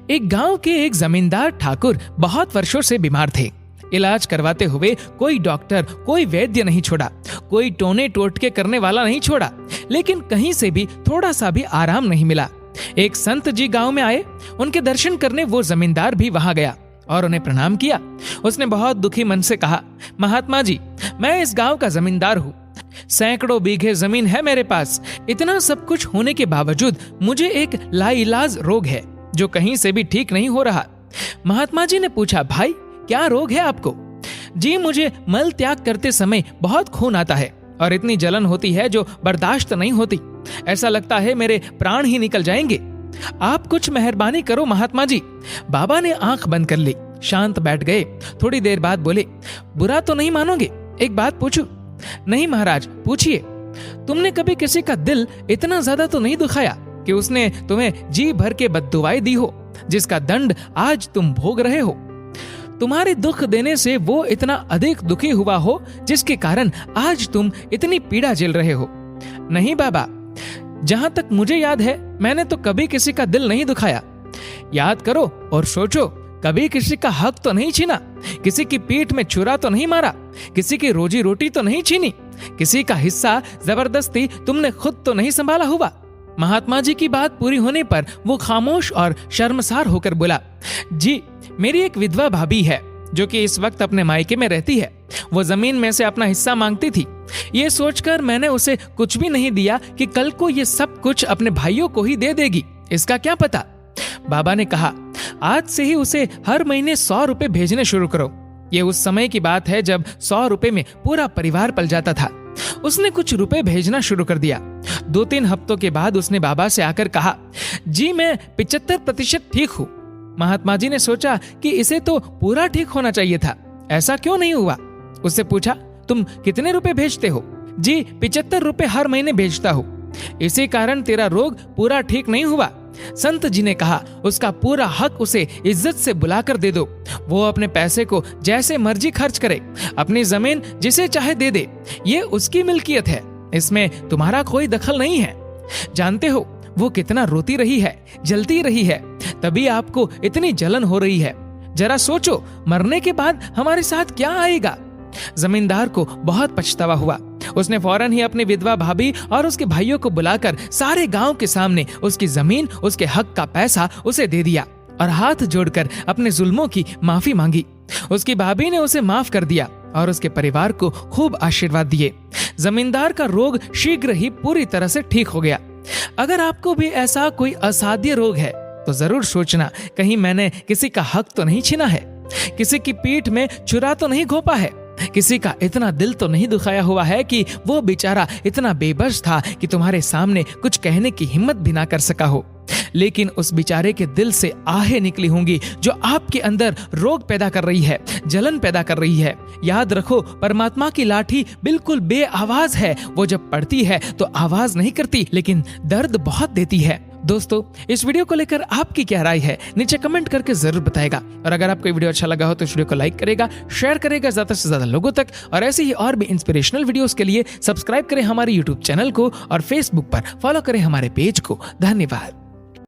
एक गांव के एक जमींदार ठाकुर बहुत वर्षों से बीमार थे। इलाज करवाते हुए कोई डॉक्टर, कोई वैद्य नहीं छोड़ा, कोई टोने टोटके करने वाला नहीं छोड़ा, लेकिन कहीं से भी थोड़ा सा भी आराम नहीं मिला। एक संत जी गांव में आए। उनके दर्शन करने वो जमींदार भी वहां गया और उन्हें प्रणाम किया। उसने बहुत दुखी मन से कहा, महात्मा जी, मैं इस गांव का जमींदार हूँ। सैकड़ों बीघे जमीन है मेरे पास। इतना सब कुछ होने के बावजूद मुझे एक लाइलाज रोग है जो कहीं से भी ठीक नहीं हो रहा। महात्मा जी ने पूछा, भाई क्या रोग है आपको? जी, मुझे मल त्याग करते समय बहुत खून आता है और इतनी जलन होती है जो बर्दाश्त नहीं होती। ऐसा लगता है मेरे प्राण ही निकल जाएंगे। आप कुछ मेहरबानी करो महात्मा जी। बाबा ने आंख बंद कर ली, शांत बैठ गए। थोड़ी देर बाद बोले, बुरा तो नहीं मानोगे, एक बात पूछूं? नहीं महाराज, पूछिए। तुमने कभी किसी का दिल इतना ज्यादा तो नहीं दुखाया कि उसने तुम्हें जी भर के बद्दुआएं दी हो, जिसका दंड आज तुम भोग रहे हो? तुम्हारे दुख देने से वो इतना अधिक दुखी हुआ हो जिसके कारण आज तुम इतनी पीड़ा झेल रहे हो? नहीं बाबा, जहां तक मुझे याद है मैंने तो कभी किसी का दिल नहीं दुखाया। याद करो और सोचो, कभी किसी का हक तो नहीं छीना, किसी की पीठ में छुरा तो नहीं मारा, किसी की रोजी रोटी तो नहीं छीनी, किसी का हिस्सा जबरदस्ती तुमने खुद तो नहीं संभाला हुआ। महात्मा जी की बात पूरी होने पर वो खामोश और शर्मसार होकर बोला, जी, मेरी एक विधवा भाभी है जो कि इस वक्त अपने मायके में रहती है। वो जमीन में से अपना हिस्सा मांगती थी। ये सोचकर मैंने उसे कुछ भी नहीं दिया कि कल को ये सब कुछ अपने भाइयों को ही दे देगी, इसका क्या पता। बाबा ने कहा, आज से ही उसे हर महीने 100 रुपए भेजने शुरू करो। ये उस समय की बात है जब 100 रुपए में पूरा परिवार पल जाता था। उसने कुछ रुपए भेजना शुरू कर दिया। 2-3 हफ्तों के बाद उसने बाबा से आकर कहा, जी मैं 75% ठीक हूँ। महात्मा जी ने सोचा कि इसे तो पूरा ठीक होना चाहिए था, ऐसा क्यों नहीं हुआ? उससे पूछा, तुम कितने रुपए भेजते हो? जी 75 रुपए हर महीने भेजता हूँ। इसी कारण तेरा रोग पूरा ठीक नहीं हुआ। संत जी ने कहा, उसका पूरा हक उसे इज्जत से बुलाकर दे दो। वो अपने पैसे को जैसे मर्जी खर्च करे, अपनी जमीन जिसे चाहे दे दे, ये उसकी मिल्कियत है, इसमें तुम्हारा कोई दखल नहीं है। जानते हो वो कितना रोती रही है, जलती रही है, तभी आपको इतनी जलन हो रही है। जरा सोचो, मरने के बाद हमारे साथ क्या आएगा? जमींदार को बहुत पछतावा हुआ। उसने फौरन ही अपनी विधवा भाभी और उसके भाइयों को बुलाकर सारे गांव के सामने उसकी जमीन, उसके हक का पैसा उसे दे दिया और हाथ जोड़कर अपने जुल्मों की माफी मांगी। उसकी भाभी ने उसे माफ कर दिया और उसके परिवार को खूब आशीर्वाद दिए। जमींदार का रोग शीघ्र ही पूरी तरह से ठीक हो गया। अगर आपको भी ऐसा कोई असाध्य रोग है तो जरूर सोचना, कहीं मैंने किसी का हक तो नहीं छीना है, किसी की पीठ में छुरा तो नहीं घोंपा है, किसी का इतना दिल तो नहीं दुखाया हुआ है कि वो बेचारा इतना बेबस था कि तुम्हारे सामने कुछ कहने की हिम्मत भी ना कर सका हो। लेकिन उस बेचारे के दिल से आहें निकली होंगी जो आपके अंदर रोग पैदा कर रही है, जलन पैदा कर रही है। याद रखो, परमात्मा की लाठी बिल्कुल बेआवाज है। वो जब पड़ती है तो आवाज नहीं करती, लेकिन दर्द बहुत देती है। दोस्तों, इस वीडियो को लेकर आपकी क्या राय है नीचे कमेंट करके जरूर बताएगा। और अगर आपको वीडियो अच्छा लगा हो तो इस वीडियो को लाइक करेगा, शेयर करेगा ज्यादा से ज्यादा लोगों तक। और ऐसे ही और भी इंस्पिरेशनल वीडियोस के लिए सब्सक्राइब करें हमारे यूट्यूब चैनल को और फेसबुक पर फॉलो करें हमारे पेज को। धन्यवाद।